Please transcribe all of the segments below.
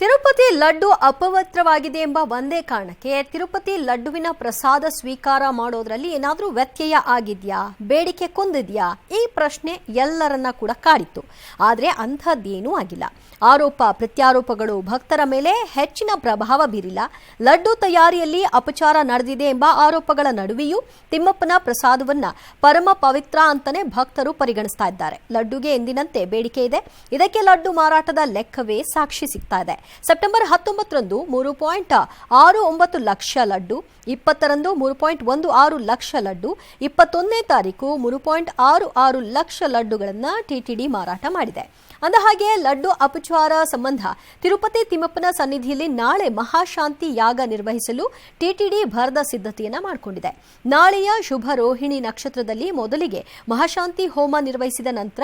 ತಿರುಪತಿ ಲಡ್ಡು ಅಪವಿತ್ರವಾಗಿದೆ ಎಂಬ ಒಂದೇ ಕಾರಣಕ್ಕೆ ತಿರುಪತಿ ಲಡ್ಡುವಿನ ಪ್ರಸಾದ ಸ್ವೀಕಾರ ಮಾಡೋದ್ರಲ್ಲಿ ಏನಾದರೂ ವ್ಯತ್ಯಯ ಆಗಿದ್ಯಾ, ಬೇಡಿಕೆ ಕುಂದಿದ್ಯಾ? ಈ ಪ್ರಶ್ನೆ ಎಲ್ಲರನ್ನ ಕೂಡ ಕಾಡಿತ್ತು. ಆದರೆ ಅಂಥದ್ದೇನೂ ಆಗಿಲ್ಲ. ಆರೋಪ ಪ್ರತ್ಯಾರೋಪಗಳು ಭಕ್ತರ ಮೇಲೆ ಹೆಚ್ಚಿನ ಪ್ರಭಾವ ಬೀರಿಲ್ಲ. ಲಡ್ಡು ತಯಾರಿಯಲ್ಲಿ ಅಪಚಾರ ನಡೆದಿದೆ ಎಂಬ ಆರೋಪಗಳ ನಡುವೆಯೂ ತಿಮ್ಮಪ್ಪನ ಪ್ರಸಾದವನ್ನ ಪರಮ ಪವಿತ್ರ ಅಂತಾನೆ ಭಕ್ತರು ಪರಿಗಣಿಸ್ತಾ ಇದ್ದಾರೆ. ಲಡ್ಡುಗೆ ಎಂದಿನಂತೆ ಬೇಡಿಕೆ ಇದೆ. ಇದಕ್ಕೆ ಲಡ್ಡು ಮಾರಾಟದ ಲೆಕ್ಕವೇ ಸಾಕ್ಷಿ ಸಿಗ್ತಾ ಇದೆ. ಸೆಪ್ಟೆಂಬರ್ 19ರಂದು 3.69 ಲಕ್ಷ ಲಡ್ಡು, 20ರಂದು 3.16 ಲಕ್ಷ ಲಡ್ಡು, 21ನೇ ತಾರೀಕು 3.66 ಲಕ್ಷ ಲಡ್ಡುಗಳನ್ನು ಟಿಟಿಡಿ ಮಾರಾಟ ಮಾಡಿದೆ. ಅಂದಹಾಗೆ ಲಡ್ಡು ಅಪಚಾರ ಸಂಬಂಧ ತಿರುಪತಿ ತಿಮ್ಮಪ್ಪನ ಸನ್ನಿಧಿಯಲ್ಲಿ ನಾಳೆ ಮಹಾಶಾಂತಿ ಯಾಗ ನಿರ್ವಹಿಸಲು ಟಿಟಿಡಿ ಭರದ ಸಿದ್ಧತೆಯನ್ನ ಮಾಡಿಕೊಂಡಿದೆ. ನಾಳೆಯ ಶುಭ ರೋಹಿಣಿ ನಕ್ಷತ್ರದಲ್ಲಿ ಮೊದಲಿಗೆ ಮಹಾಶಾಂತಿ ಹೋಮ ನಿರ್ವಹಿಸಿದ ನಂತರ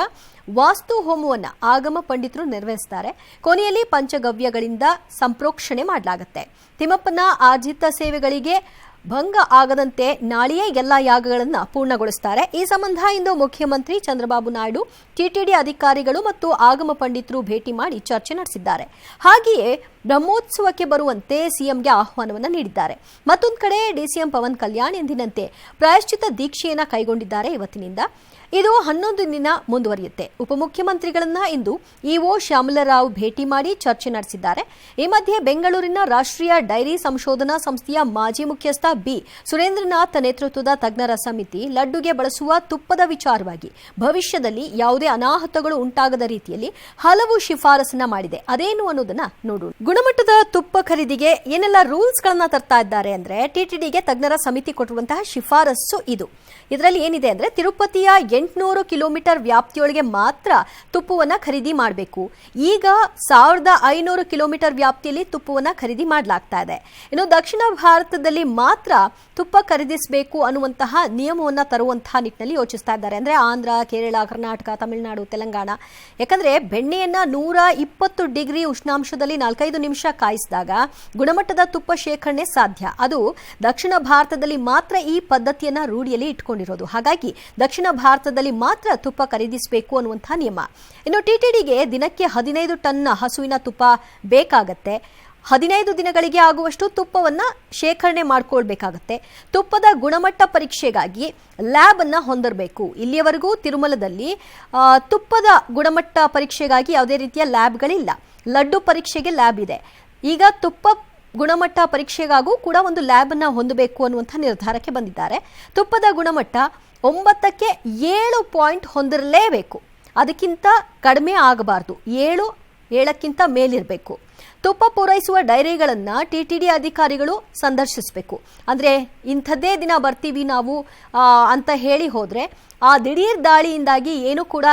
ವಾಸ್ತು ಹೋಮವನ್ನು ಆಗಮ ಪಂಡಿತರು ನಿರ್ವಹಿಸುತ್ತಾರೆ. ಕೊನೆಯಲ್ಲಿ ಪಂಚಗವ್ಯಗಳಿಂದ ಸಂಪ್ರೋಕ್ಷಣೆ ಮಾಡಲಾಗುತ್ತೆ. ತಿಮ್ಮಪ್ಪನ ಆರ್ಜಿತ ಸೇವೆಗಳಿಗೆ ಭಂಗ ಆಗದಂತೆ ನಾಳೆಯೇ ಎಲ್ಲ ಯಾಗಗಳನ್ನು ಪೂರ್ಣಗೊಳಿಸುತ್ತಾರೆ. ಈ ಸಂಬಂಧ ಇಂದು ಮುಖ್ಯಮಂತ್ರಿ ಚಂದ್ರಬಾಬು ನಾಯ್ಡು ಟಿಟಿಡಿ ಅಧಿಕಾರಿಗಳು ಮತ್ತು ಆಗಮ ಪಂಡಿತರು ಭೇಟಿ ಮಾಡಿ ಚರ್ಚೆ ನಡೆಸಿದ್ದಾರೆ. ಹಾಗೆಯೇ ಬ್ರಹ್ಮೋತ್ಸವಕ್ಕೆ ಬರುವಂತೆ ಸಿಎಂಗೆ ಆಹ್ವಾನವನ್ನು ನೀಡಿದ್ದಾರೆ. ಮತ್ತೊಂದು ಕಡೆ ಡಿಸಿಎಂ ಪವನ್ ಕಲ್ಯಾಣ್ ಎಂದಿನಂತೆ ಪ್ರಾಯಶ್ಚಿತ ದೀಕ್ಷೆಯನ್ನು ಕೈಗೊಂಡಿದ್ದಾರೆ. ಇವತ್ತಿನಿಂದ ಇದು 11 ದಿನ ಮುಂದುವರಿಯುತ್ತೆ. ಉಪಮುಖ್ಯಮಂತ್ರಿಗಳನ್ನ ಇಂದು ಇಒ ಶ್ಯಾಮಲರಾವ್ ಭೇಟಿ ಮಾಡಿ ಚರ್ಚೆ ನಡೆಸಿದ್ದಾರೆ. ಈ ಮಧ್ಯೆ ಬೆಂಗಳೂರಿನ ರಾಷ್ಟ್ರೀಯ ಡೈರಿ ಸಂಶೋಧನಾ ಸಂಸ್ಥೆಯ ಮಾಜಿ ಮುಖ್ಯಸ್ಥ ಬಿ ಸುರೇಂದ್ರನಾಥ್ ನೇತೃತ್ವದ ತಜ್ಞರ ಸಮಿತಿ ಲಡ್ಡುಗೆ ಬಳಸುವ ತುಪ್ಪದ ವಿಚಾರವಾಗಿ ಭವಿಷ್ಯದಲ್ಲಿ ಯಾವುದೇ ಅನಾಹುತಗಳು ಉಂಟಾಗದ ರೀತಿಯಲ್ಲಿ ಹಲವು ಶಿಫಾರಸನ್ನ ಮಾಡಿದೆ. ಅದೇನು ಅನ್ನೋದನ್ನ ನೋಡೋಣ. ಗುಣಮಟ್ಟದ ತುಪ್ಪ ಖರೀದಿಗೆ ಏನೆಲ್ಲ ರೂಲ್ಸ್ ಗಳನ್ನ ತರ್ತಾ ಇದ್ದಾರೆ ಅಂದ್ರೆ, ಟಿಟಿಡಿಗೆ ತಜ್ಞರ ಸಮಿತಿ ಕೊಟ್ಟಿರುವಂತಹ ಶಿಫಾರಸು ಇದು. ಇದರಲ್ಲಿ ಏನಿದೆ ಅಂದ್ರೆ, ತಿರುಪತಿಯ 800 ಕಿಲೋಮೀಟರ್ ವ್ಯಾಪ್ತಿಯೊಳಗೆ ಮಾತ್ರ ತುಪ್ಪವನ್ನ ಖರೀದಿ ಮಾಡಬೇಕು. ಈಗ 1500 ಕಿಲೋಮೀಟರ್ ವ್ಯಾಪ್ತಿಯಲ್ಲಿ ತುಪ್ಪವನ್ನ ಖರೀದಿ ಮಾಡಲಾಗ್ತಾ ಇದೆ. ಇನ್ನು ದಕ್ಷಿಣ ಭಾರತದಲ್ಲಿ ಮಾತ್ರ ತುಪ್ಪ ಖರೀದಿಸಬೇಕು ಅನ್ನುವಂತಹ ನಿಯಮವನ್ನ ತರುವಂತಹ ನಿಟ್ಟಿನಲ್ಲಿ ಯೋಚಿಸ್ತಾ ಇದ್ದಾರೆ. ಅಂದ್ರೆ ಆಂಧ್ರ, ಕೇರಳ, ಕರ್ನಾಟಕ, ತಮಿಳುನಾಡು, ತೆಲಂಗಾಣ. ಯಾಕಂದ್ರೆ ಬೆಣ್ಣೆಯನ್ನ 120 ಡಿಗ್ರಿ ಉಷ್ಣಾಂಶದಲ್ಲಿ 4-5 ನಿಮಿಷ ಕಾಯಿಸಿದಾಗ ಗುಣಮಟ್ಟದ ತುಪ್ಪ ಶೇಖರಣೆ ಸಾಧ್ಯ. ಅದು ದಕ್ಷಿಣ ಭಾರತದಲ್ಲಿ ಮಾತ್ರ ಈ ಪದ್ಧತಿಯನ್ನ ರೂಢಿಯಲ್ಲಿ ಇಟ್ಕೊಂಡಿರೋದು. ಹಾಗಾಗಿ ದಕ್ಷಿಣ ಭಾರತದಲ್ಲಿ ಮಾತ್ರ ತುಪ್ಪ ಖರೀದಿಸಬೇಕು ಅನ್ನುವಂತಹ ನಿಯಮ. ಇನ್ನು ಟಿಟಿಡಿಗೆ ದಿನಕ್ಕೆ 15 ಟನ್ ಹಸುವಿನ ತುಪ್ಪ ಬೇಕಾಗತ್ತೆ. 15 ದಿನಗಳಿಗೆ ಆಗುವಷ್ಟು ತುಪ್ಪವನ್ನ ಶೇಖರಣೆ ಮಾಡ್ಕೊಳ್ಬೇಕಾಗತ್ತೆ. ತುಪ್ಪದ ಗುಣಮಟ್ಟ ಪರೀಕ್ಷೆಗಾಗಿ ಲ್ಯಾಬ್ ಅನ್ನ ಹೊಂದಿರಬೇಕು. ಇಲ್ಲಿಯವರೆಗೂ ತಿರುಮಲದಲ್ಲಿ ತುಪ್ಪದ ಗುಣಮಟ್ಟ ಪರೀಕ್ಷೆಗಾಗಿ ಯಾವುದೇ ರೀತಿಯ ಲ್ಯಾಬ್ಗಳಿಲ್ಲ. ಲಡ್ಡು ಪರೀಕ್ಷೆಗೆ ಲ್ಯಾಬ್ ಇದೆ. ಈಗ ತುಪ್ಪ ಗುಣಮಟ್ಟ ಪರೀಕ್ಷೆಗಾಗೂ ಕೂಡ ಒಂದು ಲ್ಯಾಬ್ ಅನ್ನ ಹೊಂದಬೇಕು ಅನ್ನುವಂಥ ನಿರ್ಧಾರಕ್ಕೆ ಬಂದಿದ್ದಾರೆ. ತುಪ್ಪದ ಗುಣಮಟ್ಟ 9ಕ್ಕೆ 7 ಪಾಯಿಂಟ್ ಹೊಂದಿರಲೇಬೇಕು. ಅದಕ್ಕಿಂತ ಕಡಿಮೆ ಆಗಬಾರ್ದು. 7ಕ್ಕಿಂತ ಮೇಲಿರಬೇಕು. ತುಪ್ಪ ಪೂರೈಸುವ ಡೈರಿಗಳನ್ನು ಟಿಟಿಡಿ ಅಧಿಕಾರಿಗಳು ಸಂದರ್ಶಿಸಬೇಕು. ಅಂದರೆ ಇಂಥದ್ದೇ ದಿನ ಬರ್ತೀವಿ ನಾವು ಅಂತ ಹೇಳಿ ಹೋದರೆ ಆ ದಿಢೀರ್ ದಾಳಿಯಿಂದಾಗಿ ಏನೂ ಕೂಡ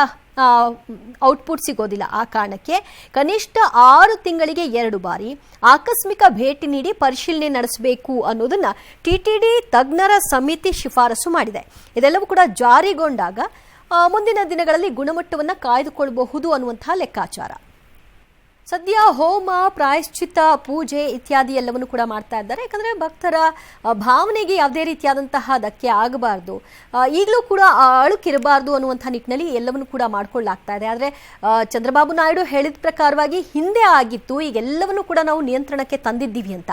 ಔಟ್ಪುಟ್ ಸಿಗೋದಿಲ್ಲ. ಆ ಕಾರಣಕ್ಕೆ ಕನಿಷ್ಠ 6 ತಿಂಗಳಿಗೆ 2 ಬಾರಿ ಆಕಸ್ಮಿಕ ಭೇಟಿ ನೀಡಿ ಪರಿಶೀಲನೆ ನಡೆಸಬೇಕು ಅನ್ನೋದನ್ನ ಟಿಟಿಡಿ ತಜ್ಞರ ಸಮಿತಿ ಶಿಫಾರಸು ಮಾಡಿದೆ. ಇದೆಲ್ಲವೂ ಕೂಡ ಜಾರಿಗೊಂಡಾಗ ಮುಂದಿನ ದಿನಗಳಲ್ಲಿ ಗುಣಮಟ್ಟವನ್ನು ಕಾಯ್ದುಕೊಳ್ಳಬಹುದು ಅನ್ನುವಂತಹ ಲೆಕ್ಕಾಚಾರ. ಸದ್ಯ ಹೋಮ, ಪ್ರಾಯಶ್ಚಿತ್ತ, ಪೂಜೆ ಇತ್ಯಾದಿ ಎಲ್ಲವನ್ನು ಕೂಡ ಮಾಡ್ತಾ ಇದ್ದಾರೆ. ಯಾಕಂದರೆ ಭಕ್ತರ ಭಾವನೆಗೆ ಯಾವುದೇ ರೀತಿಯಾದಂತಹ ಧಕ್ಕೆ ಆಗಬಾರ್ದು, ಈಗಲೂ ಕೂಡ ಅಳುಕಿರಬಾರ್ದು ಅನ್ನುವಂಥ ನಿಟ್ಟಿನಲ್ಲಿ ಎಲ್ಲವನ್ನು ಕೂಡ ಮಾಡ್ಕೊಳ್ಳಾಗ್ತಾ ಇದೆ. ಆದರೆ ಚಂದ್ರಬಾಬು ನಾಯ್ಡು ಹೇಳಿದ ಪ್ರಕಾರವಾಗಿ ಹಿಂದೆ ಆಗಿತ್ತು, ಈಗೆಲ್ಲವನ್ನು ಕೂಡ ನಾವು ನಿಯಂತ್ರಣಕ್ಕೆ ತಂದಿದ್ದೀವಿ ಅಂತ.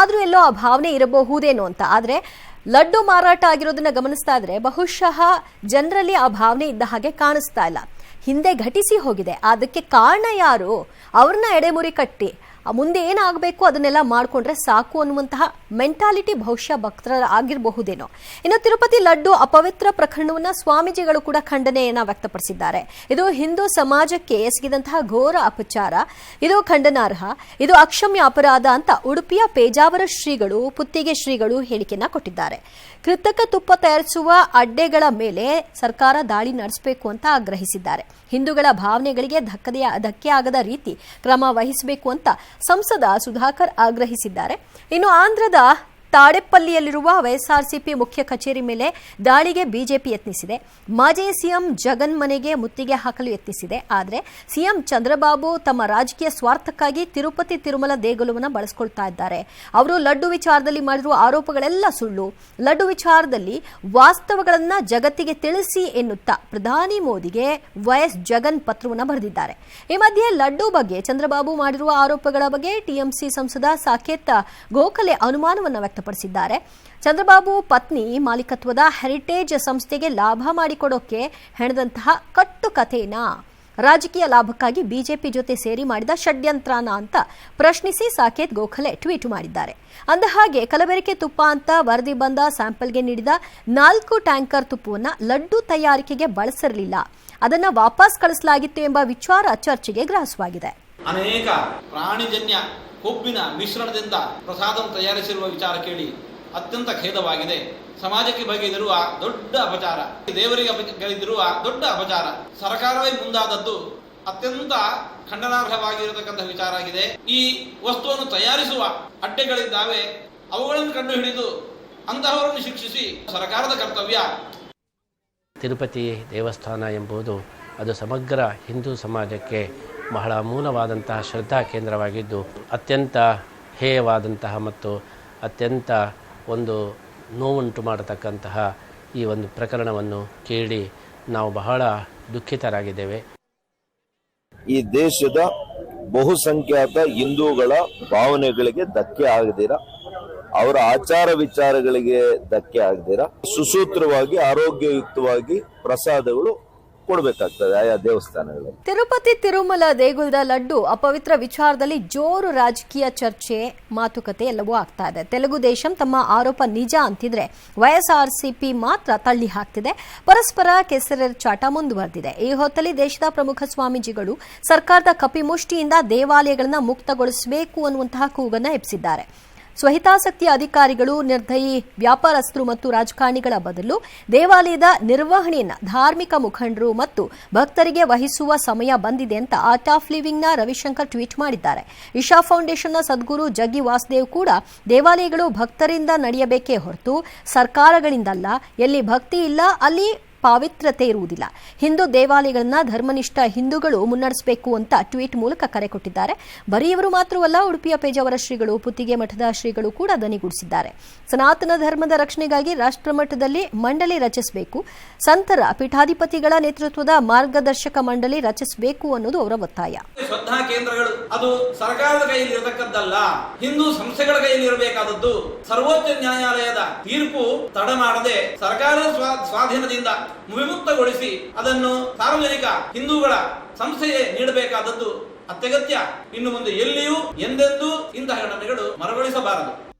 ಆದರೂ ಎಲ್ಲೋ ಆ ಭಾವನೆ ಇರಬಹುದೇನೋ ಅಂತ. ಆದರೆ ಲಡ್ಡು ಮಾರಾಟ ಆಗಿರೋದನ್ನ ಗಮನಿಸ್ತಾ ಇದ್ರೆ ಬಹುಶಃ ಜನರಲ್ಲಿ ಆ ಭಾವನೆ ಇದ್ದ ಹಾಗೆ ಕಾಣಿಸ್ತಾ ಇಲ್ಲ. ಹಿಂದೆ ಘಟಿಸಿ ಹೋಗಿದೆ. ಅದಕ್ಕೆ ಕಾರಣ ಯಾರು? ಅವ್ರನ್ನ ಎಡೆಮುರಿ ಕಟ್ಟಿ ಮುಂದೆ ಏನಾಗಬೇಕು ಅದನ್ನೆಲ್ಲ ಮಾಡಿಕೊಂಡ್ರೆ ಸಾಕು ಅನ್ನುವಂತಹ ಮೆಂಟಾಲಿಟಿ ಬಹುಶಃ ಭಕ್ತರ ಆಗಿರಬಹುದೇನೋ. ಇನ್ನು ತಿರುಪತಿ ಲಡ್ಡು ಅಪವಿತ್ರ ಪ್ರಕರಣವನ್ನು ಸ್ವಾಮೀಜಿಗಳು ಕೂಡ ಖಂಡನೆಯನ್ನ ವ್ಯಕ್ತಪಡಿಸಿದ್ದಾರೆ. ಇದು ಹಿಂದೂ ಸಮಾಜಕ್ಕೆ ಎಸಗಿದಂತಹ ಘೋರ ಅಪಚಾರ, ಇದು ಖಂಡನಾರ್ಹ, ಇದು ಅಕ್ಷಮ್ಯ ಅಪರಾಧ ಅಂತ ಉಡುಪಿಯ ಪೇಜಾವರ ಶ್ರೀಗಳು, ಪುತ್ತಿಗೆ ಶ್ರೀಗಳು ಹೇಳಿಕೆಯನ್ನ ಕೊಟ್ಟಿದ್ದಾರೆ. ಕೃತಕ ತುಪ್ಪ ತಯಾರಿಸುವ ಅಡ್ಡೆಗಳ ಮೇಲೆ ಸರ್ಕಾರ ದಾಳಿ ನಡೆಸಬೇಕು ಅಂತ ಆಗ್ರಹಿಸಿದ್ದಾರೆ. ಹಿಂದೂಗಳ ಭಾವನೆಗಳಿಗೆ ಧಕ್ಕೆ ಆಗದ ರೀತಿ ಕ್ರಮ ವಹಿಸಬೇಕು ಅಂತ ಸಂಸದ ಸುಧಾಕರ್ ಆಗ್ರಹಿಸಿದ್ದಾರೆ. ಇನ್ನು ಆಂಧ್ರದ ತಾಡೆಪಲ್ಲಿಯಲ್ಲಿರುವ ವೈಎಸ್ಆರ್ಸಿಪಿ ಮುಖ್ಯ ಕಚೇರಿ ಮೇಲೆ ದಾಳಿಗೆ ಬಿಜೆಪಿ ಯತ್ನಿಸಿದೆ. ಮಾಜಿ ಸಿಎಂ ಜಗನ್ ಮನೆಗೆ ಮುತ್ತಿಗೆ ಹಾಕಲು ಯತ್ನಿಸಿದೆ. ಆದರೆ ಸಿಎಂ ಚಂದ್ರಬಾಬು ತಮ್ಮ ರಾಜಕೀಯ ಸ್ವಾರ್ಥಕ್ಕಾಗಿ ತಿರುಪತಿ ತಿರುಮಲ ದೇಗುಲವನ್ನು ಬಳಸಿಕೊಳ್ತಾ ಇದ್ದಾರೆ. ಅವರು ಲಡ್ಡು ವಿಚಾರದಲ್ಲಿ ಮಾಡಿರುವ ಆರೋಪಗಳೆಲ್ಲ ಸುಳ್ಳು. ಲಡ್ಡು ವಿಚಾರದಲ್ಲಿ ವಾಸ್ತವಗಳನ್ನು ಜಗತ್ತಿಗೆ ತಿಳಿಸಿ ಎನ್ನುತ್ತಾ ಪ್ರಧಾನಿ ಮೋದಿಗೆ ವೈಎಸ್ ಜಗನ್ ಪತ್ರವನ್ನು ಬರೆದಿದ್ದಾರೆ. ಈ ಮಧ್ಯೆ ಲಡ್ಡು ಬಗ್ಗೆ ಚಂದ್ರಬಾಬು ಮಾಡಿರುವ ಆರೋಪಗಳ ಬಗ್ಗೆ ಟಿಎಂಸಿ ಸಂಸದ ಸಾಕೇತ್ ಗೋಖಲೆ ಅನುಮಾನವನ್ನು ವ್ಯಕ್ತಪಡಿಸಿದ್ದಾರೆ. ಚಂದ್ರಬಾಬು ಪತ್ನಿ ಮಾಲೀಕತ್ವದ ಹೆರಿಟೇಜ್ ಸಂಸ್ಥೆಗೆ ಲಾಭ ಮಾಡಿಕೊಡೋಕೆ ಹೆಣದಂತಹ ಕಟ್ಟುಕಥೆನ ರಾಜಕೀಯ ಲಾಭಕ್ಕಾಗಿ ಬಿಜೆಪಿ ಜೊತೆ ಸೇರಿ ಮಾಡಿದ ಷಡ್ಯಂತ್ರನ ಅಂತ ಪ್ರಶ್ನಿಸಿ ಸಾಕೇತ್ ಗೋಖಲೆ ಟ್ವೀಟ್ ಮಾಡಿದ್ದಾರೆ. ಅಂದಹಾಗೆ ಕಲಬೆರಕೆ ತುಪ್ಪ ಅಂತ ವರದಿ ಬಂದ ಸ್ಯಾಂಪಲ್ಗೆ ನೀಡಿದ 4 ಟ್ಯಾಂಕರ್ ತುಪ್ಪವನ್ನು ಲಡ್ಡು ತಯಾರಿಕೆಗೆ ಬಳಸಿರಲಿಲ್ಲ, ಅದನ್ನು ವಾಪಸ್ ಕಳಿಸಲಾಗಿತ್ತು ಎಂಬ ವಿಚಾರ ಚರ್ಚೆಗೆ ಗ್ರಾಸವಾಗಿದೆ. ಅನೇಕ ಪ್ರಾಣಿಜನ್ಯ ಕೊಬ್ಬಿನ ಮಿಶ್ರಣದಿಂದ ಪ್ರಸಾದ ತಯಾರಿಸಿರುವ ವಿಚಾರ ಕೇಳಿ ಅತ್ಯಂತ ಖೇದವಾಗಿದೆ. ಸಮಾಜಕ್ಕೆ ಬಗೆದಿರುವ ದೊಡ್ಡ ಅಪಚಾರ, ದೇವರಿಗೆ ಬಗೆದಿರುವ ದೊಡ್ಡ ಅಪಚಾರ. ಸರ್ಕಾರವೇ ಮುಂದಾದದ್ದು ಅತ್ಯಂತ ಖಂಡನಾರ್ಹವಾಗಿರತಕ್ಕಂತಹ ವಿಚಾರ ಆಗಿದೆ. ಈ ವಸ್ತುವನ್ನು ತಯಾರಿಸುವ ಅಡ್ಡೆಗಳಿದ್ದಾವೆ, ಅವುಗಳನ್ನು ಕಂಡುಹಿಡಿದು ಅಂತಹವರನ್ನು ಶಿಕ್ಷಿಸಿ ಸರ್ಕಾರದ ಕರ್ತವ್ಯ. ತಿರುಪತಿ ದೇವಸ್ಥಾನ ಎಂಬುದು ಅದು ಸಮಗ್ರ ಹಿಂದೂ ಸಮಾಜಕ್ಕೆ ಬಹಳ ಮೂಲವಾದಂತಹ ಶ್ರದ್ಧಾ ಕೇಂದ್ರವಾಗಿದ್ದು, ಅತ್ಯಂತ ಹೇಯವಾದಂತಹ ಮತ್ತು ಅತ್ಯಂತ ಒಂದು ನೋವುಂಟು ಮಾಡತಕ್ಕಂತಹ ಈ ಒಂದು ಪ್ರಕರಣವನ್ನು ಕೇಳಿ ನಾವು ಬಹಳ ದುಃಖಿತರಾಗಿದ್ದೇವೆ. ಈ ದೇಶದ ಬಹುಸಂಖ್ಯಾತ ಹಿಂದೂಗಳ ಭಾವನೆಗಳಿಗೆ ಧಕ್ಕೆ ಆಗದಿರ, ಅವರ ಆಚಾರ ವಿಚಾರಗಳಿಗೆ ಧಕ್ಕೆ ಆಗದಿರ ಸುಸೂತ್ರವಾಗಿ ಆರೋಗ್ಯಯುಕ್ತವಾಗಿ ಪ್ರಸಾದಗಳು ಕೊಡಬೇಕಾಗ್ತದೆ ಆಯಾ ದೇವಸ್ಥಾನಗಳಲ್ಲಿ. ತಿರುಪತಿ ತಿರುಮಲ ದೇಗುಲದ ಲಡ್ಡು ಅಪವಿತ್ರ ವಿಚಾರದಲ್ಲಿ ಜೋರು ರಾಜಕೀಯ ಚರ್ಚೆ, ಮಾತುಕತೆ ಎಲ್ಲವೂ ಆಗ್ತಾ ಇದೆ. ತೆಲುಗು ದೇಶಂ ತಮ್ಮ ಆರೋಪ ನಿಜ ಅಂತಿದ್ರೆ ವೈಎಸ್ಆರ್ಸಿಪಿ ಮಾತ್ರ ತಳ್ಳಿ ಹಾಕ್ತಿದೆ. ಪರಸ್ಪರ ಕೆಸರೆರಚಾಟ ಮುಂದುವರೆದಿದೆ. ಈ ಹೊತ್ತಲ್ಲಿ ದೇಶದ ಪ್ರಮುಖ ಸ್ವಾಮೀಜಿಗಳು ಸರ್ಕಾರದ ಕಪಿಮುಷ್ಟಿಯಿಂದ ದೇವಾಲಯಗಳನ್ನು ಮುಕ್ತಗೊಳಿಸಬೇಕು ಅನ್ನುವಂತಹ ಕೂಗನ್ನು ಎಬ್ಬಿಸಿದ್ದಾರೆ. ಸ್ವಹಿತಾಸಕ್ತಿಯ ಅಧಿಕಾರಿಗಳು, ನಿರ್ದಯಿ ವ್ಯಾಪಾರಸ್ಥರು ಮತ್ತು ರಾಜಕಾರಣಿಗಳ ಬದಲು ದೇವಾಲಯದ ನಿರ್ವಹಣೆಯನ್ನು ಧಾರ್ಮಿಕ ಮುಖಂಡರು ಮತ್ತು ಭಕ್ತರಿಗೆ ವಹಿಸುವ ಸಮಯ ಬಂದಿದೆ ಅಂತ ಆರ್ಟ್ ಆಫ್ ಲಿವಿಂಗ್ನ ರವಿಶಂಕರ್ ಟ್ವೀಟ್ ಮಾಡಿದ್ದಾರೆ. ಇಶಾ ಫೌಂಡೇಶನ್ನ ಸದ್ಗುರು ಜಗ್ಗಿ ವಾಸುದೇವ್ ಕೂಡ ದೇವಾಲಯಗಳು ಭಕ್ತರಿಂದ ನಡೆಯಬೇಕೇ ಹೊರತು ಸರ್ಕಾರಗಳಿಂದಲ್ಲ. ಎಲ್ಲಿ ಭಕ್ತಿ ಇಲ್ಲ ಅಲ್ಲಿ ಪಾವಿತ್ರತೆ ಇರುವುದಿಲ್ಲ. ಹಿಂದೂ ದೇವಾಲಯಗಳನ್ನ ಧರ್ಮನಿಷ್ಠ ಹಿಂದೂಗಳು ಮುನ್ನಡೆಸಬೇಕು ಅಂತ ಟ್ವೀಟ್ ಮೂಲಕ ಕರೆ ಕೊಟ್ಟಿದ್ದಾರೆ. ಬರೀ ಇವರು ಮಾತ್ರವಲ್ಲ, ಉಡುಪಿಯ ಪೇಜಾವರ ಶ್ರೀಗಳು, ಪುತ್ತಿಗೆ ಮಠದ ಶ್ರೀಗಳು ಕೂಡ ಧ್ವನಿಗೂಡಿಸಿದ್ದಾರೆ. ಸನಾತನ ಧರ್ಮದ ರಕ್ಷಣೆಗಾಗಿ ರಾಷ್ಟ್ರಮಟ್ಟದಲ್ಲಿ ಮಂಡಳಿ ರಚಿಸಬೇಕು, ಸಂತರ ಪೀಠಾಧಿಪತಿಗಳ ನೇತೃತ್ವದ ಮಾರ್ಗದರ್ಶಕ ಮಂಡಳಿ ರಚಿಸಬೇಕು ಅನ್ನೋದು ಅವರ ಒತ್ತಾಯ. ಶ್ರದ್ಧಾ ಕೇಂದ್ರಗಳು ಅದು ಸರ್ಕಾರದ ಕೈಯಲ್ಲಿ ಇರತಕ್ಕದ್ದಲ್ಲ, ಹಿಂದೂ ಸಂಸ್ಥೆಗಳ ಕೈಯಲ್ಲಿ ಇರಬೇಕಾದದ್ದು. ಸರ್ವೋಚ್ಚ ನ್ಯಾಯಾಲಯದ ತೀರ್ಪು ತಡ ಮಾಡದೆ ಸರ್ಕಾರದ ಸ್ವಾಧೀನದಿಂದ ವಿಮುಕ್ತಗೊಳಿಸಿ ಅದನ್ನು ಸಾರ್ವಜನಿಕ ಹಿಂದೂಗಳ ಸಂಸ್ಥೆಗೆ ನೀಡಬೇಕಾದದ್ದು ಅತ್ಯಗತ್ಯ. ಇನ್ನು ಮುಂದೆ ಎಲ್ಲಿಯೂ ಎಂದೆಂದೂ ಇಂತಹ ಘಟನೆಗಳು ಮರುಕಳಿಸಬಾರದು.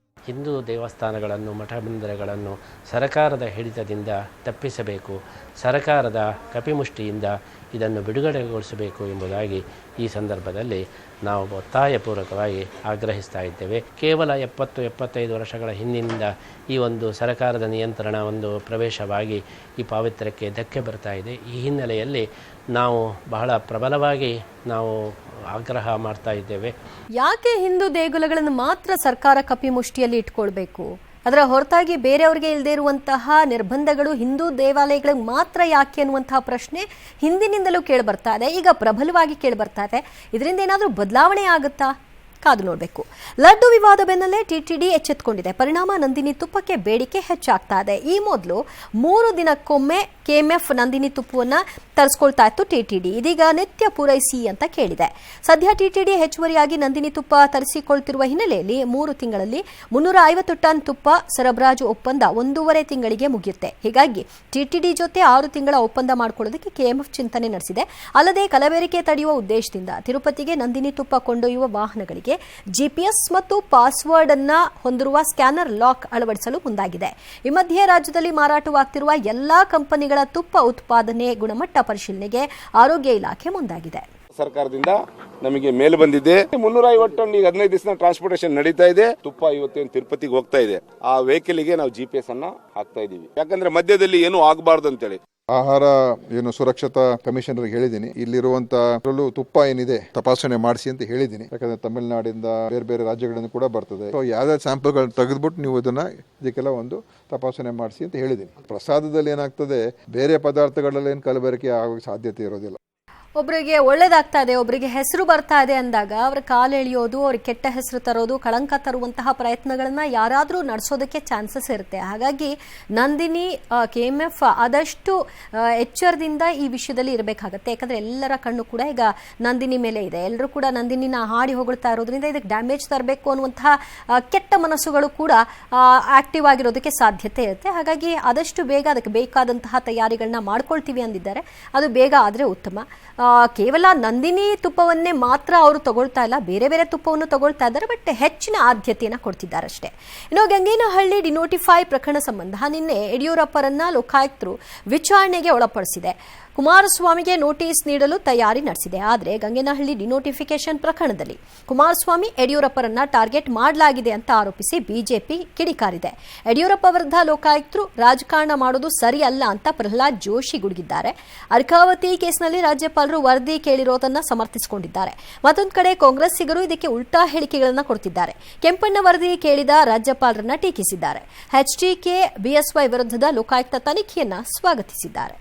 ಹಿಂದೂ ದೇವಸ್ಥಾನಗಳನ್ನು, ಮಠ ಮಂದಿರಗಳನ್ನು ಸರ್ಕಾರದ ಹಿಡಿತದಿಂದ ತಪ್ಪಿಸಬೇಕು, ಸರ್ಕಾರದ ಕಪಿಮುಷ್ಟಿಯಿಂದ ಇದನ್ನು ಬಿಡುಗಡೆಗೊಳಿಸಬೇಕು ಎಂಬುದಾಗಿ ಈ ಸಂದರ್ಭದಲ್ಲಿ ನಾವು ಒತ್ತಾಯಪೂರ್ವಕವಾಗಿ ಆಗ್ರಹಿಸ್ತಾ ಇದ್ದೇವೆ. ಕೇವಲ 70-75 ವರ್ಷಗಳ ಹಿಂದಿನಿಂದ ಈ ಒಂದು ಸರ್ಕಾರದ ನಿಯಂತ್ರಣ ಒಂದು ಪ್ರವೇಶವಾಗಿ ಈ ಪಾವಿತ್ರ್ಯಕ್ಕೆ ಧಕ್ಕೆ ಬರ್ತಾ ಇದೆ. ಈ ಹಿನ್ನೆಲೆಯಲ್ಲಿ ನಾವು ಬಹಳ ಪ್ರಬಲವಾಗಿ ನಾವು ಆಗ್ರಹ ಮಾಡ್ತಾ ಇದ್ದೇವೆ. ಯಾಕೆ ಹಿಂದೂ ದೇಗುಲಗಳನ್ನು ಮಾತ್ರ ಸರ್ಕಾರ ಕಪಿಮುಷ್ಟಿಯಲ್ಲಿ ಇಟ್ಕೊಳ್ಬೇಕು? ಅದರ ಹೊರತಾಗಿ ಬೇರೆಯವರಿಗೆ ಇಲ್ಲದೆ ಇರುವಂತಹ ನಿರ್ಬಂಧಗಳು ಹಿಂದೂ ದೇವಾಲಯಗಳಿಗೆ ಮಾತ್ರ ಯಾಕೆ ಅನ್ನುವಂತಹ ಪ್ರಶ್ನೆ ಹಿಂದಿನಿಂದಲೂ ಕೇಳಿಬರ್ತಾ ಇದೆ, ಈಗ ಪ್ರಬಲವಾಗಿ ಕೇಳಿಬರ್ತಾ ಇದೆ. ಇದರಿಂದ ಏನಾದರೂ ಬದಲಾವಣೆ ಆಗುತ್ತಾ? ಕಾದು ನೋಡಬೇಕು. ಲಡ್ಡು ವಿವಾದ ಬೆನ್ನಲ್ಲೇ ಟಿಟಿಡಿ ಎಚ್ಚೆತ್ತುಕೊಂಡಿದೆ. ಪರಿಣಾಮ ನಂದಿನಿ ತುಪ್ಪಕ್ಕೆ ಬೇಡಿಕೆ ಹೆಚ್ಚಾಗ್ತಾ ಇದೆ. ಈ ಮೊದಲು 3 ದಿನಕ್ಕೊಮ್ಮೆ ಕೆಎಂಎಫ್ ನಂದಿನಿ ತುಪ್ಪವನ್ನು ತರಿಸ್ಕೊಳ್ತಾ ಇತ್ತು ಟಿಟಿಡಿ. ಇದೀಗ ನಿತ್ಯ ಪೂರೈಸಿ ಅಂತ ಕೇಳಿದೆ. ಸದ್ಯ ಟಿಟಿಡಿ ಹೆಚ್ಚುವರಿಯಾಗಿ ನಂದಿನಿ ತುಪ್ಪ ತರಿಸಿಕೊಳ್ತಿರುವ ಹಿನ್ನೆಲೆಯಲ್ಲಿ 3 ತಿಂಗಳಲ್ಲಿ 350 ಟನ್ ತುಪ್ಪ ಸರಬರಾಜು ಒಪ್ಪಂದ 1.5 ತಿಂಗಳಿಗೆ ಮುಗಿಯುತ್ತೆ. ಹೀಗಾಗಿ ಟಿಟಿಡಿ ಜೊತೆ 6 ತಿಂಗಳ ಒಪ್ಪಂದ ಮಾಡಿಕೊಳ್ಳೋದಕ್ಕೆ ಕೆಎಂಎಫ್ ಚಿಂತನೆ ನಡೆಸಿದೆ. ಅಲ್ಲದೆ ಕಲಬೆರಕೆ ತಡೆಯುವ ಉದ್ದೇಶದಿಂದ ತಿರುಪತಿಗೆ ನಂದಿನಿ ತುಪ್ಪ ಕೊಂಡೊಯ್ಯುವ ವಾಹನಗಳಿಗೆ ಜಿಪಿಎಸ್ ಮತ್ತು ಪಾಸ್ವರ್ಡ್ ಅನ್ನ ಹೊಂದಿರುವ ಸ್ಕ್ಯಾನರ್ ಲಾಕ್ ಅಳವಡಿಸಲು ಮುಂದಾಗಿದೆ. ಈ ಮಧ್ಯೆ ರಾಜ್ಯದಲ್ಲಿ ಮಾರಾಟವಾಗ್ತಿರುವ ಎಲ್ಲಾ ಕಂಪನಿಗಳ ತುಪ್ಪ ಉತ್ಪಾದನೆ ಗುಣಮಟ್ಟ ಪರಿಶೀಲನೆಗೆ ಆರೋಗ್ಯ ಇಲಾಖೆ ಮುಂದಾಗಿದೆ. ಸರ್ಕಾರದಿಂದ ನಮಗೆ ಮೇಲ್ ಬಂದಿದೆ. 350 ಟನ್ ಈಗ 15 ದಿವಸ ಟ್ರಾನ್ಸ್ಪೋರ್ಟೇಷನ್ ನಡೀತಾ ಇದೆ. ತುಪ್ಪ ಇವತ್ತೇನು ತಿರುಪತಿಗೆ ಹೋಗ್ತಾ ಇದೆ, ಆ ವೆಹಿಕಲ್ ಗೆ ನಾವು ಜಿಪಿಎಸ್ ಅನ್ನ ಹಾಕ್ತಾ ಇದೀವಿ. ಯಾಕಂದ್ರೆ ಮಧ್ಯದಲ್ಲಿ ಏನು ಆಗಬಾರ್ದು ಅಂತೇಳಿ. ಆಹಾರ ಸುರಕ್ಷತಾ ಕಮಿಷನರ್ ಹೇಳಿದ್ದೀನಿ, ಇಲ್ಲಿರುವಂತ ತುಪ್ಪ ಏನಿದೆ ತಪಾಸಣೆ ಮಾಡಿಸಿ ಅಂತ ಹೇಳಿದ್ದೀನಿ. ಯಾಕಂದ್ರೆ ತಮಿಳುನಾಡಿಂದ ಬೇರೆ ಬೇರೆ ರಾಜ್ಯಗಳಿಂದ ಕೂಡ ಬರ್ತದೆ. ಸೊ ಯಾವ್ಯಾವ ಸ್ಯಾಂಪಲ್ಗಳನ್ನ ತೆಗೆದ್ಬಿಟ್ಟು ನೀವು ಇದಕ್ಕೆಲ್ಲ ಒಂದು ತಪಾಸಣೆ ಮಾಡಿಸಿ ಅಂತ ಹೇಳಿದ್ದೀನಿ. ಪ್ರಸಾದದಲ್ಲಿ ಏನಾಗ್ತದೆ, ಬೇರೆ ಪದಾರ್ಥಗಳಲ್ಲಿ ಏನು ಕಲಬೆರಕೆ ಆಗೋ ಸಾಧ್ಯತೆ ಇರೋದಿಲ್ಲ. ಒಬ್ಬರಿಗೆ ಒಳ್ಳೇದಾಗ್ತಾ ಇದೆ, ಒಬ್ಬರಿಗೆ ಹೆಸರು ಬರ್ತಾ ಇದೆ ಅಂದಾಗ ಅವರ ಕಾಲು ಎಳೆಯೋದು, ಅವ್ರಿಗೆ ಕೆಟ್ಟ ಹೆಸರು ತರೋದು, ಕಳಂಕ ತರುವಂತಹ ಪ್ರಯತ್ನಗಳನ್ನ ಯಾರಾದರೂ ನಡೆಸೋದಕ್ಕೆ ಚಾನ್ಸಸ್ ಇರುತ್ತೆ. ಹಾಗಾಗಿ ನಂದಿನಿ KMF ಆದಷ್ಟು ಎಚ್ಚರದಿಂದ ಈ ವಿಷಯದಲ್ಲಿ ಇರಬೇಕಾಗತ್ತೆ. ಯಾಕಂದ್ರೆ ಎಲ್ಲರ ಕಣ್ಣು ಕೂಡ ಈಗ ನಂದಿನಿ ಮೇಲೆ ಇದೆ. ಎಲ್ಲರೂ ಕೂಡ ನಂದಿನಿನ ಹಾಡಿ ಹೊಗಳ್ತಾ ಇರೋದ್ರಿಂದ ಇದಕ್ಕೆ ಡ್ಯಾಮೇಜ್ ತರಬೇಕು ಅನ್ನುವಂತಹ ಕೆಟ್ಟ ಮನಸ್ಸುಗಳು ಕೂಡ ಆಕ್ಟಿವ್ ಆಗಿರೋದಕ್ಕೆ ಸಾಧ್ಯತೆ ಇರುತ್ತೆ. ಹಾಗಾಗಿ ಆದಷ್ಟು ಬೇಗ ಅದಕ್ಕೆ ಬೇಕಾದಂತಹ ತಯಾರಿಗಳನ್ನ ಮಾಡ್ಕೊಳ್ತೀವಿ ಅಂದಿದ್ದಾರೆ. ಅದು ಬೇಗ ಆದರೆ ಉತ್ತಮ. ಕೇವಲ ನಂದಿನಿ ತುಪ್ಪವನ್ನೇ ಮಾತ್ರ ಅವರು ತಗೊಳ್ತಾ ಇಲ್ಲ, ಬೇರೆ ಬೇರೆ ತುಪ್ಪವನ್ನು ತಗೊಳ್ತಾ ಇದ್ದಾರೆ. ಬಟ್ ಹೆಚ್ಚಿನ ಆದ್ಯತೆಯನ್ನು ಕೊಡ್ತಿದ್ದಾರೆ ಅಷ್ಟೇ. ಇನ್ನು ಗಂಗೇನಹಳ್ಳಿ ಡಿನೋಟಿಫೈ ಪ್ರಕರಣ ಸಂಬಂಧ ನಿನ್ನೆ ಯಡಿಯೂರಪ್ಪರನ್ನ ಲೋಕಾಯುಕ್ತರು ವಿಚಾರಣೆಗೆ ಒಳಪಡಿಸಿದೆ. ಕುಮಾರಸ್ವಾಮಿಗೆ ನೋಟಿಸ್ ನೀಡಲು ತಯಾರಿ ನಡೆಸಿದೆ. ಆದರೆ ಗಂಗೇನಹಳ್ಳಿ ಡಿನೋಟಿಫಿಕೇಶನ್ ಪ್ರಕರಣದಲ್ಲಿ ಕುಮಾರಸ್ವಾಮಿ ಯಡಿಯೂರಪ್ಪರನ್ನ ಟಾರ್ಗೆಟ್ ಮಾಡಲಾಗಿದೆ ಅಂತ ಆರೋಪಿಸಿ ಬಿಜೆಪಿ ಕಿಡಿಕಾರಿದೆ. ಯಡಿಯೂರಪ್ಪ ವಿರುದ್ಧ ಲೋಕಾಯುಕ್ತರು ರಾಜಕಾರಣ ಮಾಡೋದು ಸರಿಯಲ್ಲ ಅಂತ ಪ್ರಹ್ಲಾದ್ ಜೋಶಿ ಗುಡುಗಿದ್ದಾರೆ. ಅರ್ಕಾವತಿ ಕೇಸ್ನಲ್ಲಿ ರಾಜ್ಯಪಾಲರು ವರದಿ ಕೇಳಿರೋದನ್ನ ಸಮರ್ಥಿಸಿಕೊಂಡಿದ್ದಾರೆ. ಮತ್ತೊಂದು ಕಡೆ ಕಾಂಗ್ರೆಸ್ಸಿಗರು ಇದಕ್ಕೆ ಉಲ್ಟಾ ಹೇಳಿಕೆಗಳನ್ನು ಕೊಡ್ತಿದ್ದಾರೆ. ಕೆಂಪಣ್ಣ ವರದಿ ಕೇಳಿದ ರಾಜ್ಯಪಾಲರನ್ನ ಟೀಕಿಸಿದ್ದಾರೆ. HDK BSY ವಿರುದ್ಧದ ಲೋಕಾಯುಕ್ತ ತನಿಖೆಯನ್ನ ಸ್ವಾಗತಿಸಿದ್ದಾರೆ.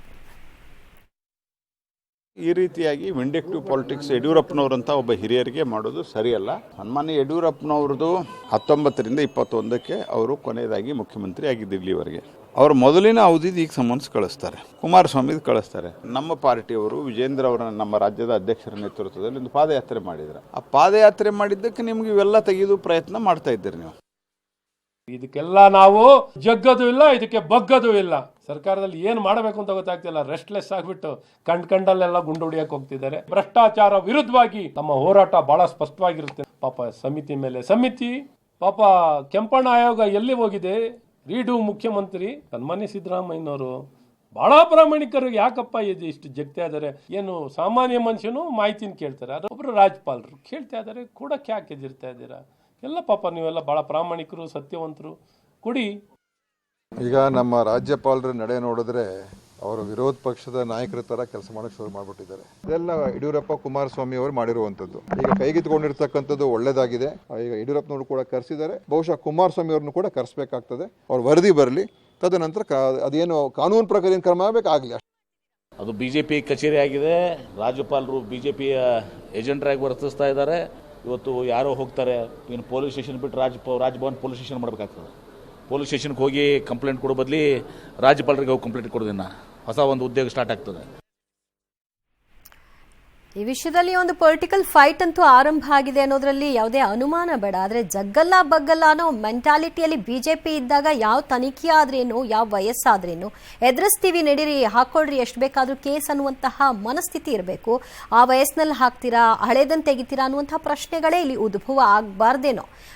ಈ ರೀತಿಯಾಗಿ ವಿಂಡಿಕ್ಟಿವ್ ಪಾಲಿಟಿಕ್ಸ್ ಯಡಿಯೂರಪ್ಪನವರಂತ ಒಬ್ಬ ಹಿರಿಯರಿಗೆ ಮಾಡೋದು ಸರಿಯಲ್ಲ. ಸನ್ಮಾನ್ಯ ಯಡಿಯೂರಪ್ಪನವ್ರದ್ದು 19ರಿಂದ 21ಕ್ಕೆ ಅವರು ಕೊನೆಯದಾಗಿ ಮುಖ್ಯಮಂತ್ರಿ ಆಗಿದ್ದು. ಇಲ್ಲಿವರೆಗೆ ಅವ್ರ ಮೊದಲಿನ ಅವಧಿದು ಈಗ ಸಮನ್ಸ್ ಕಳಿಸ್ತಾರೆ, ಕುಮಾರಸ್ವಾಮಿದು ಕಳಿಸ್ತಾರೆ. ನಮ್ಮ ಪಾರ್ಟಿಯವರು ವಿಜೇಂದ್ರ ಅವರ ನಮ್ಮ ರಾಜ್ಯದ ಅಧ್ಯಕ್ಷರ ನೇತೃತ್ವದಲ್ಲಿ ಒಂದು ಪಾದಯಾತ್ರೆ ಮಾಡಿದ್ರು. ಆ ಪಾದಯಾತ್ರೆ ಮಾಡಿದ್ದಕ್ಕೆ ನಿಮ್ಗೆ ಇವೆಲ್ಲ ತೆಗೆದು ಪ್ರಯತ್ನ ಮಾಡ್ತಾ ಇದ್ದೀರಿ ನೀವು. ಇದಕ್ಕೆಲ್ಲ ನಾವು ಜಗ್ಗದು ಇಲ್ಲ, ಇದಕ್ಕೆ ಬಗ್ಗದು ಇಲ್ಲ. ಸರ್ಕಾರದಲ್ಲಿ ಏನ್ ಮಾಡಬೇಕು ಅಂತ ಗೊತ್ತಾಗ್ತಿಲ್ಲ. ರೆಸ್ಟ್ಲೆಸ್ ಆಗ್ಬಿಟ್ಟು ಕಂಡಲ್ಲೆಲ್ಲ ಗುಂಡು ಹೊಡಿಯಕ್ಕೆ ಹೋಗ್ತಿದ್ದಾರೆ. ಭ್ರಷ್ಟಾಚಾರ ವಿರುದ್ಧವಾಗಿ ನಮ್ಮ ಹೋರಾಟ ಬಹಳ ಸ್ಪಷ್ಟವಾಗಿರುತ್ತೆ. ಪಾಪ ಸಮಿತಿ ಮೇಲೆ ಸಮಿತಿ, ಪಾಪ ಕೆಂಪಣ್ಣ ಆಯೋಗ ಎಲ್ಲಿ ಹೋಗಿದೆ? ರೀಡು ಮುಖ್ಯಮಂತ್ರಿ ಸನ್ಮಾನ್ಯ ಸಿದ್ದರಾಮಯ್ಯನವರು ಬಹಳ ಪ್ರಾಮಾಣಿಕರು. ಯಾಕಪ್ಪ ಇಷ್ಟು ಜಗ್ತಾ ಇದಾರೆ? ಏನು ಸಾಮಾನ್ಯ ಮನುಷ್ಯನು ಮಾಹಿತಿನ ಕೇಳ್ತಾರೆ, ಒಬ್ರು ರಾಜ್ಯಪಾಲರು ಕೇಳ್ತಾ ಇದಾರೆ, ಕೂಡಕ್ಕೆ ಯಾಕೆ ಎದಿರ್ತಾ ಇದ್ದೀರಾ? ಎಲ್ಲ ಪಾಪ ನೀವೆಲ್ಲ ಬಹಳ ಪ್ರಾಮಾಣಿಕರು, ಸತ್ಯವಂತರು, ಕೊಡಿ. ಈಗ ನಮ್ಮ ರಾಜ್ಯಪಾಲರ ನಡೆ ನೋಡಿದ್ರೆ ಅವರು ವಿರೋಧ ಪಕ್ಷದ ನಾಯಕರ ತರ ಕೆಲಸ ಮಾಡಕ್ಕೆ ಶುರು ಮಾಡ್ಬಿಟ್ಟಿದ್ದಾರೆ. ಇದೆಲ್ಲ ಯಡಿಯೂರಪ್ಪ ಕುಮಾರಸ್ವಾಮಿ ಅವರು ಮಾಡಿರುವಂತದ್ದು. ಈಗ ಕೈಗೆತ್ತಿಕೊಂಡಿರ್ತಕ್ಕಂಥದ್ದು ಒಳ್ಳೇದಾಗಿದೆ. ಈಗ ಯಡಿಯೂರಪ್ಪನವರು ಕೂಡ ಕರೆಸಿದ್ದಾರೆ. ಬಹುಶಃ ಕುಮಾರಸ್ವಾಮಿ ಅವ್ರನ್ನು ಕೂಡ ಕರೆಸಬೇಕಾಗ್ತದೆ. ಅವ್ರ ವರದಿ ಬರಲಿ, ತದನಂತರ ಅದೇನು ಕಾನೂನು ಪ್ರಕಾರ ಏನು ಕ್ರಮ ಆಗಬೇಕಾಗಲಿ. ಅದು ಬಿಜೆಪಿ ಕಚೇರಿ ಆಗಿದೆ. ರಾಜ್ಯಪಾಲರು ಬಿಜೆಪಿಯ ಏಜೆಂಟರಾಗಿ ವರ್ತಿಸ್ತಾ ಇದ್ದಾರೆ. ಇವತ್ತು ಯಾರೋ ಹೋಗ್ತಾರೆ, ಇನ್ನು ಪೊಲೀಸ್ ಸ್ಟೇಷನ್ ಬಿಟ್ಟು ರಾಜಭವನ್ ಪೊಲೀಸ್ ಸ್ಟೇಷನ್ ಮಾಡಬೇಕಾಗ್ತದೆ. ಪೊಲೀಸ್ ಸ್ಟೇಷನ್ಗೆ ಹೋಗಿ ಕಂಪ್ಲೇಂಟ್ ಕೊಡೋ ಬದಲಿ ರಾಜ್ಯಪಾಲರಿಗೆ ಹೋಗಿ ಕಂಪ್ಲೇಂಟ್ ಕೊಡೋದನ್ನ ಹೊಸ ಒಂದು ಉದ್ಯೋಗ ಸ್ಟಾರ್ಟ್ ಆಗ್ತದೆ. ಈ ವಿಷಯದಲ್ಲಿ ಒಂದು ಪೊಲಿಟಿಕಲ್ ಫೈಟ್ ಅಂತೂ ಆರಂಭ ಆಗಿದೆ ಅನ್ನೋದ್ರಲ್ಲಿ ಯಾವುದೇ ಅನುಮಾನ ಬೇಡ. ಆದರೆ ಜಗ್ಗಲ್ಲ ಬಗ್ಗಲ್ಲ ಅನ್ನೋ ಮೆಂಟಾಲಿಟಿಯಲ್ಲಿ ಬಿಜೆಪಿ ಇದ್ದಾಗ ಯಾವ ತನಿಖೆ ಆದ್ರೇನು, ಯಾವ ವಯಸ್ಸಾದ್ರೇನು ಎದುರಿಸ್ತೀವಿ, ನಡೀರಿ, ಹಾಕೊಳ್ರಿ, ಎಷ್ಟು ಬೇಕಾದ್ರೂ ಕೇಸ್ ಅನ್ನುವಂತಹ ಮನಸ್ಥಿತಿ ಇರಬೇಕು. ಆ ವಯಸ್ಸಿನಲ್ಲಿ ಹಾಕ್ತೀರಾ, ಹಳೇದನ್ನು ತೆಗಿತೀರಾ ಅನ್ನುವಂತಹ ಪ್ರಶ್ನೆಗಳೇ ಇಲ್ಲಿ ಉದ್ಭವ ಆಗಬಾರ್ದೇನೋ.